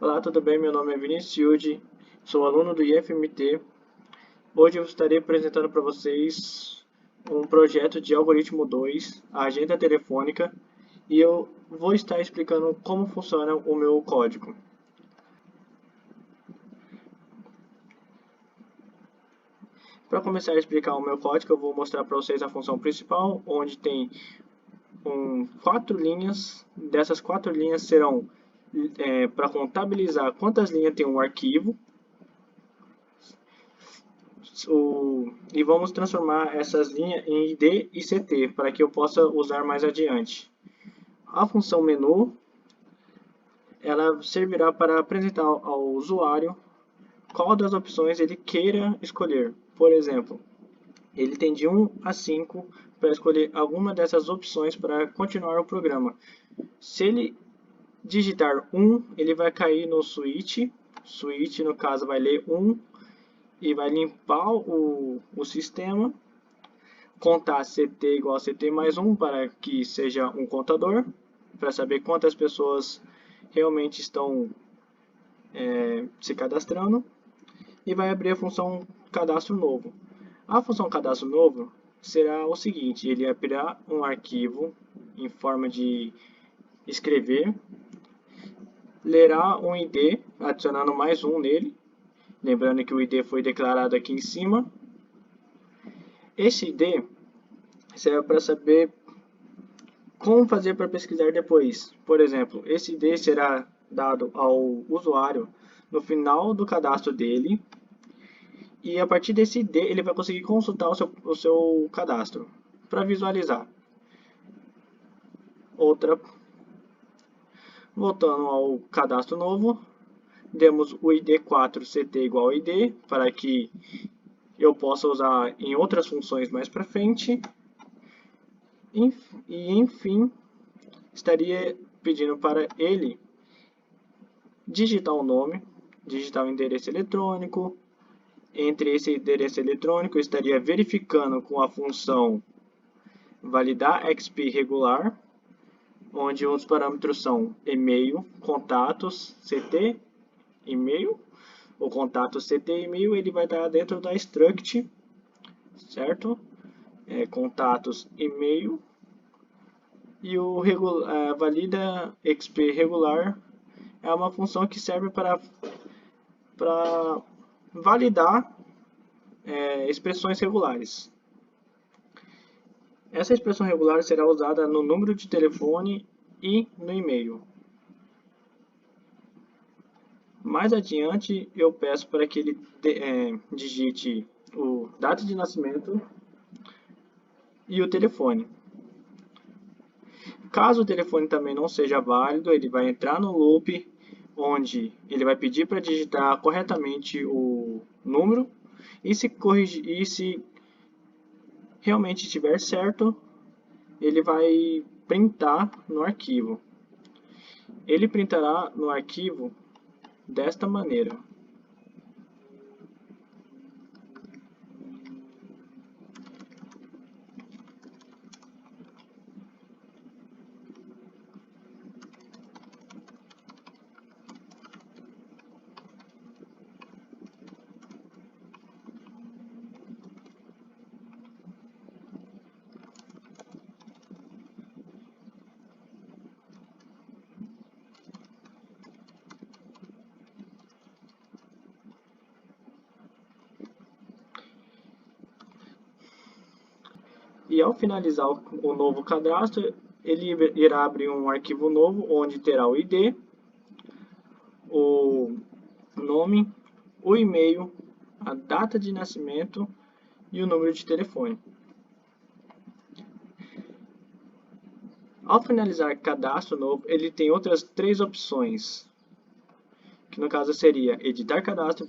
Olá, tudo bem? Meu nome é Vinícius Yudi, sou aluno do IFMT. Hoje eu estarei apresentando para vocês um projeto de algoritmo 2, a agenda telefônica, e eu vou estar explicando como funciona o meu código. Para começar a explicar o meu código, eu vou mostrar para vocês a função principal, onde tem 4 linhas. Dessas 4 linhas serão para contabilizar quantas linhas tem um arquivo. E vamos transformar essas linhas em ID e CT para que eu possa usar mais adiante. A função menu ela servirá para apresentar ao usuário qual das opções ele queira escolher. Por exemplo, ele tem de 1 a 5 para escolher alguma dessas opções para continuar o programa. Se ele digitar 1, ele vai cair no switch. Switch, no caso, vai ler 1 e vai limpar o sistema. Contar CT igual a CT mais 1 para que seja um contador, para saber quantas pessoas realmente estão se cadastrando. E vai abrir a função cadastro novo. A função cadastro novo será o seguinte: ele abrirá um arquivo em forma de escrever, lerá um ID, adicionando mais um nele, lembrando que o ID foi declarado aqui em cima. Esse ID serve para saber como fazer para pesquisar depois. Por exemplo, esse ID será dado ao usuário no final do cadastro dele, e a partir desse ID ele vai conseguir consultar o seu cadastro para visualizar. Voltando ao cadastro novo, demos o ID 4 CT igual a ID, para que eu possa usar em outras funções mais para frente. E enfim, estaria pedindo para ele digitar o nome, digitar o endereço eletrônico. Entre esse endereço eletrônico, eu estaria verificando com a função validar XP regular, onde os parâmetros são e-mail, contatos, CT, e-mail. O contato CT e e-mail ele vai estar dentro da struct, certo? Contatos e-mail. E o valida XP regular é uma função que serve para validar expressões regulares. Essa expressão regular será usada no número de telefone e no e-mail. Mais adiante, eu peço para que ele digite o data de nascimento e o telefone. Caso o telefone também não seja válido, ele vai entrar no loop, onde ele vai pedir para digitar corretamente o número, e se realmente estiver certo, ele vai printar no arquivo. Ele printará no arquivo desta maneira. E ao finalizar o novo cadastro, ele irá abrir um arquivo novo, onde terá o ID, o nome, o e-mail, a data de nascimento e o número de telefone. Ao finalizar cadastro novo, ele tem outras 3 opções, que no caso seria editar cadastro,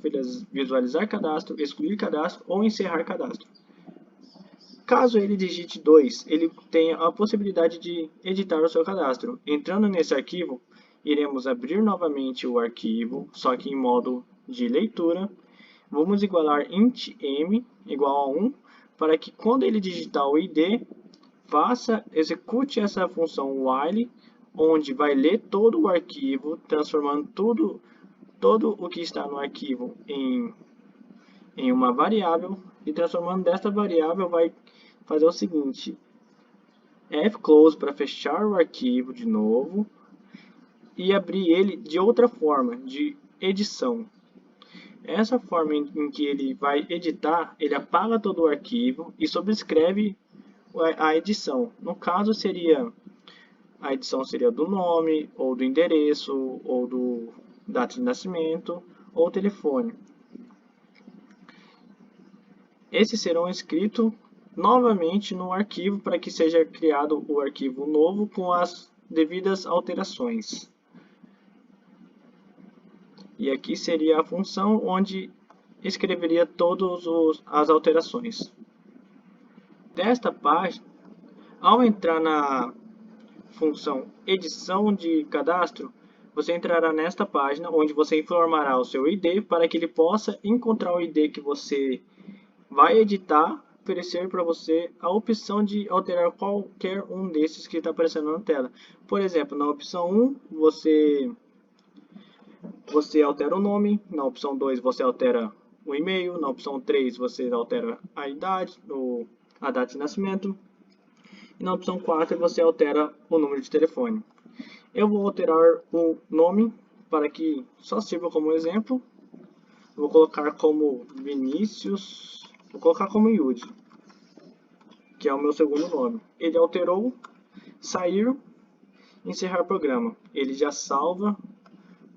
visualizar cadastro, excluir cadastro ou encerrar cadastro. Caso ele digite 2, ele tem a possibilidade de editar o seu cadastro. Entrando nesse arquivo, iremos abrir novamente o arquivo, só que em modo de leitura. Vamos igualar int m igual a 1, para que quando ele digitar o ID, execute essa função while, onde vai ler todo o arquivo, transformando tudo todo o que está no arquivo em uma variável e transformando desta variável vai fazer o seguinte: fclose para fechar o arquivo de novo e abrir ele de outra forma, de edição. Essa forma em que ele vai editar, ele apaga todo o arquivo e sobrescreve a edição. No caso, a edição seria do nome, ou do endereço, ou do data de nascimento, ou telefone. Esses serão escritos novamente no arquivo para que seja criado o arquivo novo com as devidas alterações. E aqui seria a função onde escreveria todas as alterações. Desta página, ao entrar na função edição de cadastro, você entrará nesta página onde você informará o seu ID para que ele possa encontrar o ID que você vai editar, oferecer para você a opção de alterar qualquer um desses que está aparecendo na tela. Por exemplo, na opção 1, você altera o nome, na opção 2 você altera o e-mail, na opção 3 você altera a idade, a data de nascimento, e na opção 4 você altera o número de telefone. Eu vou alterar o nome para que só sirva como exemplo. Vou colocar como Vinícius, vou colocar como Yudi, que é o meu segundo nome. Ele alterou, sair, encerrar programa. Ele já salva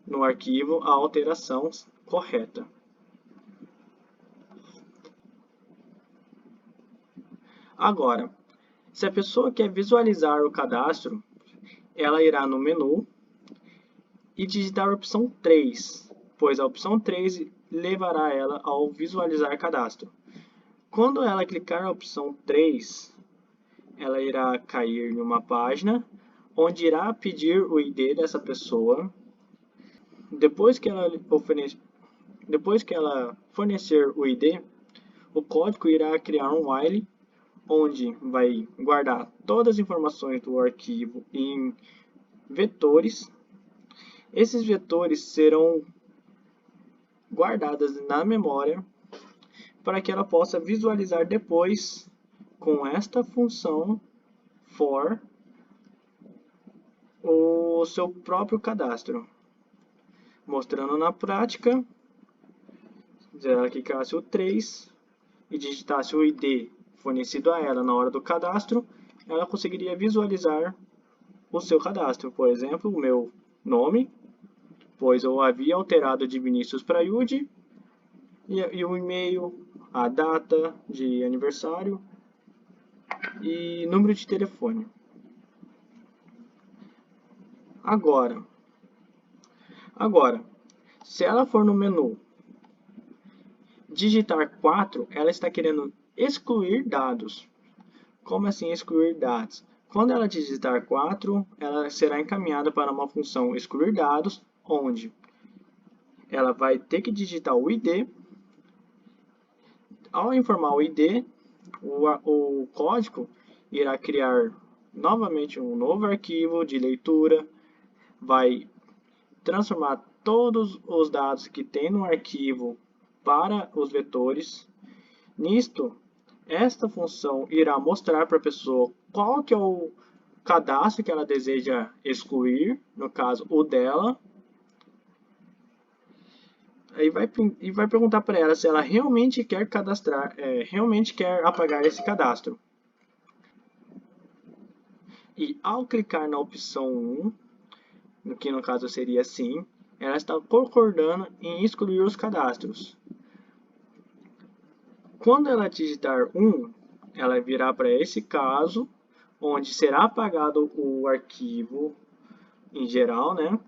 no arquivo a alteração correta. Agora, se a pessoa quer visualizar o cadastro, ela irá no menu e digitar a opção 3, pois a opção 3 levará ela ao visualizar cadastro. Quando ela clicar na opção 3, ela irá cair em uma página onde irá pedir o ID dessa pessoa. Depois que ela fornecer o ID, o código irá criar um while, onde vai guardar todas as informações do arquivo em vetores. Esses vetores serão guardados na memória para que ela possa visualizar depois com esta função for o seu próprio cadastro. Mostrando na prática, se ela clicasse o 3 e digitasse o ID fornecido a ela na hora do cadastro, ela conseguiria visualizar o seu cadastro. Por exemplo, o meu nome, pois eu havia alterado de Vinícius para Yudi, e o e-mail, a data de aniversário e número de telefone. Agora, se ela for no menu digitar 4, ela está querendo excluir dados. Como assim excluir dados? Quando ela digitar 4, ela será encaminhada para uma função excluir dados, onde ela vai ter que digitar o ID. Ao informar o ID, o código irá criar novamente um novo arquivo de leitura, vai transformar todos os dados que tem no arquivo para os vetores. Nisto, esta função irá mostrar para a pessoa qual que é o cadastro que ela deseja excluir, no caso o dela, e vai perguntar para ela se ela realmente quer cadastrar, realmente quer apagar esse cadastro. E ao clicar na opção 1, que no caso seria sim, ela está concordando em excluir os cadastros. Quando ela digitar 1, ela virá para esse caso, onde será apagado o arquivo em geral, né?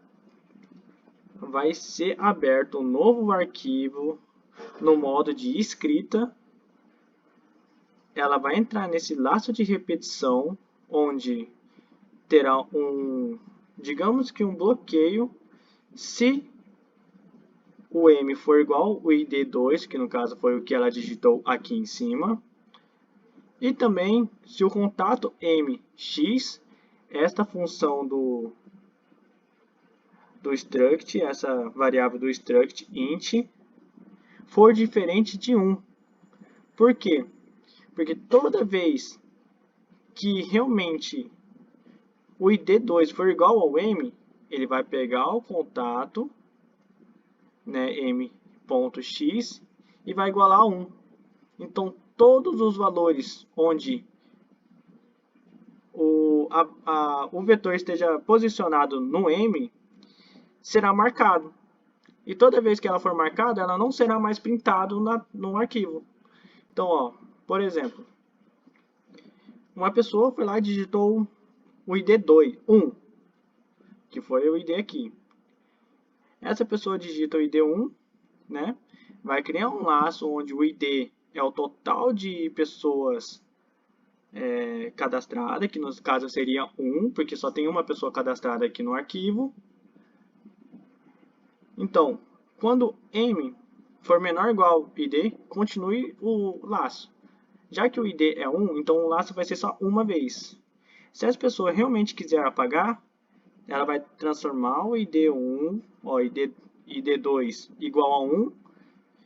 Vai ser aberto um novo arquivo no modo de escrita. Ela vai entrar nesse laço de repetição, onde terá digamos que um bloqueio, se o M for igual ao ID2, que no caso foi o que ela digitou aqui em cima, e também se o contato MX, esta função do struct, essa variável do struct int, for diferente de 1. Por quê? Porque toda vez que realmente o id2 for igual ao m, ele vai pegar o contato, né, m.x, e vai igualar a 1. Então, todos os valores onde o vetor esteja posicionado no m, será marcado. E toda vez que ela for marcada, ela não será mais printado no arquivo. Então, ó, por exemplo, uma pessoa foi lá e digitou o ID 1, que foi o ID aqui. Essa pessoa digita o ID 1, né? Vai criar um laço onde o ID é o total de pessoas cadastradas, que no caso seria 1, porque só tem uma pessoa cadastrada aqui no arquivo. Então, quando m for menor ou igual ao id, continue o laço. Já que o id é 1, então o laço vai ser só uma vez. Se essa pessoa realmente quiser apagar, ela vai transformar o id1, ó, id2 igual a 1,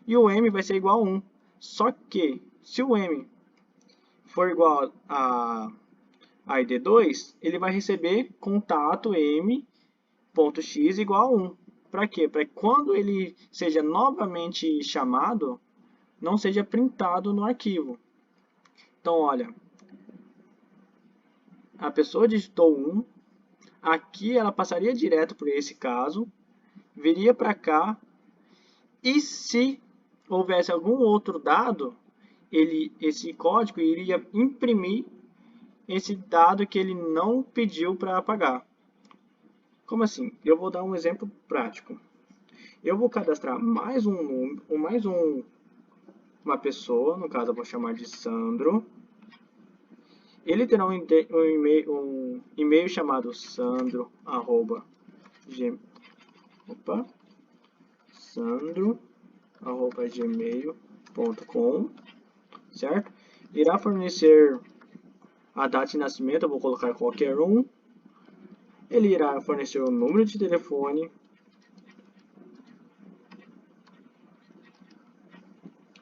e o m vai ser igual a 1. Só que, se o m for igual a id2, ele vai receber contato m.x igual a 1. Para quê? Para que quando ele seja novamente chamado, não seja printado no arquivo. Então, olha, a pessoa digitou 1, aqui ela passaria direto por esse caso, viria para cá, e se houvesse algum outro dado, esse código iria imprimir esse dado que ele não pediu para apagar. Como assim? Eu vou dar um exemplo prático. Eu vou cadastrar mais uma pessoa, no caso eu vou chamar de Sandro. Ele terá um e-mail chamado sandro@gmail.com, certo? Irá fornecer a data de nascimento, eu vou colocar qualquer um. Ele irá fornecer o número de telefone,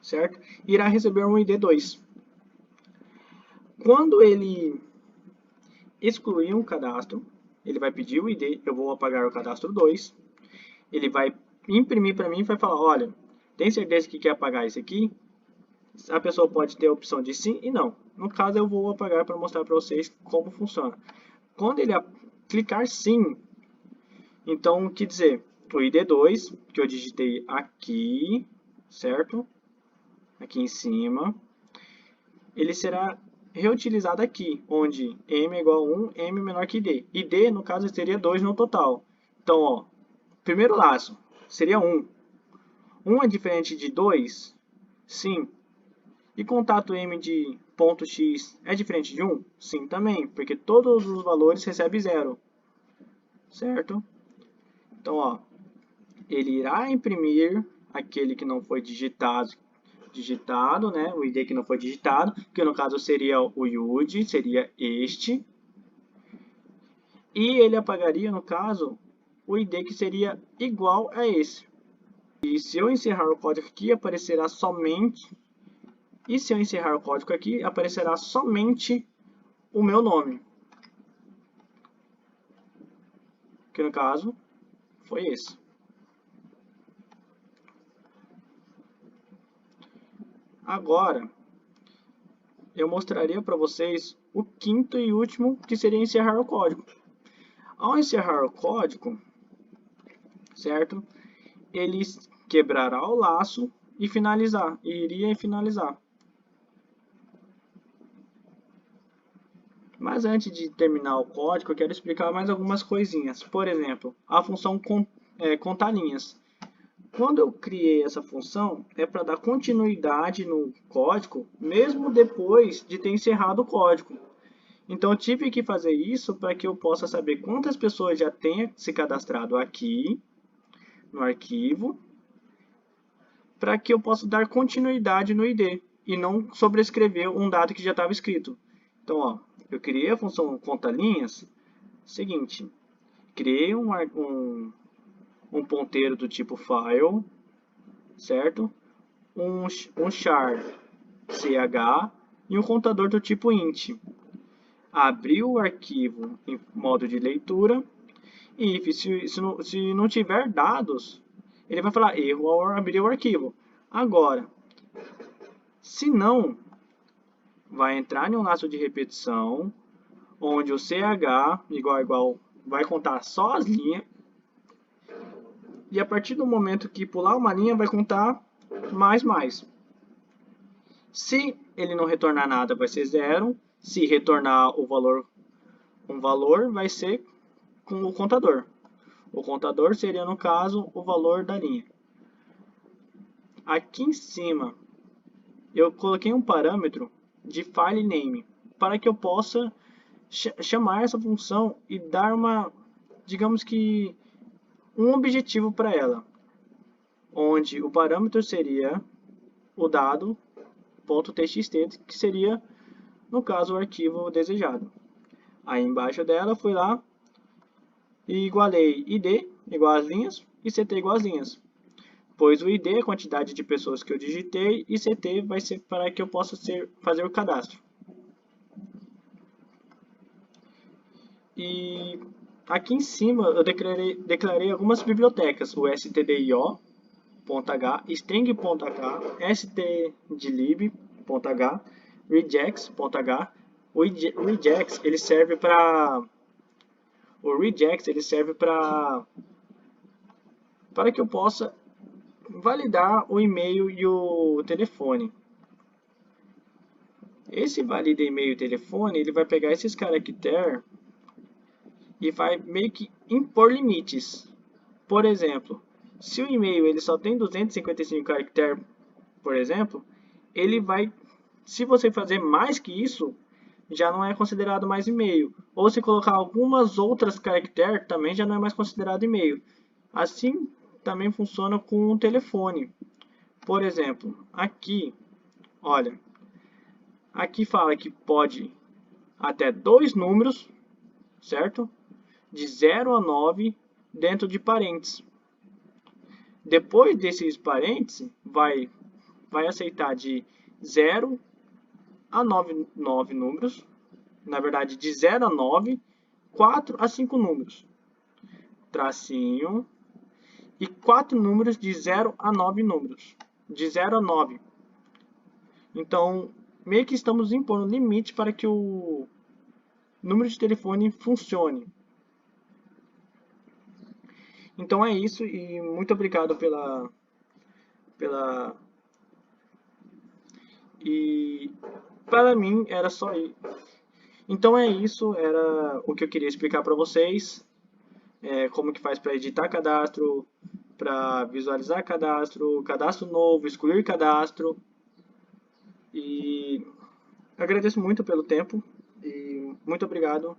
certo? Irá receber um ID2. Quando ele excluir um cadastro, ele vai pedir o ID, eu vou apagar o cadastro 2. Ele vai imprimir para mim e vai falar, olha, tem certeza que quer apagar esse aqui? A pessoa pode ter a opção de sim e não. No caso, eu vou apagar para mostrar para vocês como funciona. Quando ele clicar sim, então, quer dizer, o ID2, que eu digitei aqui, certo? Aqui em cima, ele será reutilizado aqui, onde m é igual a 1, m menor que id. id, no caso, seria 2 no total. Então, ó, primeiro laço seria 1. 1 é diferente de 2? Sim. E contato m de ponto x é diferente de 1? Sim, também, porque todos os valores recebem 0. Certo? Então, ó, ele irá imprimir aquele que não foi digitado, né? O ID que não foi digitado, que no caso seria o UID, seria este. E ele apagaria, no caso, o ID que seria igual a esse. E se eu encerrar o código aqui, aparecerá somente... E se eu encerrar o código aqui, aparecerá somente o meu nome. Que no caso, foi esse. Agora, eu mostraria para vocês o quinto e último, que seria encerrar o código. Ao encerrar o código, certo? Ele quebrará o laço e iria finalizar. Mas antes de terminar o código, eu quero explicar mais algumas coisinhas. Por exemplo, a função contar linhas. Quando eu criei essa função, é para dar continuidade no código, mesmo depois de ter encerrado o código. Então, eu tive que fazer isso para que eu possa saber quantas pessoas já tenham se cadastrado aqui, no arquivo, para que eu possa dar continuidade no ID e não sobrescrever um dado que já estava escrito. Então, ó, eu criei a função conta linhas, seguinte, criei um ponteiro do tipo file, certo? Um char ch e um contador do tipo int. Abrir o arquivo em modo de leitura e if se não tiver dados, ele vai falar erro ao abrir o arquivo. Agora, se não, vai entrar em um laço de repetição, onde o ch igual vai contar só as linhas, e a partir do momento que pular uma linha, vai contar mais. Se ele não retornar nada, vai ser 0. Se retornar um valor, vai ser com o contador. O contador seria, no caso, o valor da linha. Aqui em cima, eu coloquei um parâmetro de file name, para que eu possa chamar essa função e dar digamos que, um objetivo para ela, onde o parâmetro seria o dado.txt, que seria, no caso, o arquivo desejado. Aí embaixo dela, fui lá e igualei id igual às linhas e ct igual às linhas, pois o id é a quantidade de pessoas que eu digitei e ct vai ser para que eu possa fazer o cadastro. E aqui em cima eu declarei algumas bibliotecas, o stdio.h, string.h, stdlib.h, regex.h. O regex ele serve para que eu possa validar o e-mail e o telefone. Esse valida e-mail e telefone, ele vai pegar esses caracteres e vai meio que impor limites. Por exemplo, se o e-mail ele só tem 255 caracteres, por exemplo, ele vai, se você fazer mais que isso, já não é considerado mais e-mail. Ou se colocar algumas outras caracteres, também já não é mais considerado e-mail. Assim, também funciona com o telefone. Por exemplo, aqui, olha, aqui fala que pode até 2 números, certo? De 0 a 9 dentro de parênteses. Depois desses parênteses, vai aceitar de 0 a 9 números. Na verdade, de 0 a 9, 4 a 5 números. Tracinho. E 4 números de 0 a 9 números. De 0 a 9. Então, meio que estamos impondo limite para que o número de telefone funcione. Então é isso e muito obrigado e para mim era só isso. Então é isso, era o que eu queria explicar para vocês, como que faz para editar cadastro, para visualizar cadastro, cadastro novo, excluir cadastro. E agradeço muito pelo tempo e muito obrigado.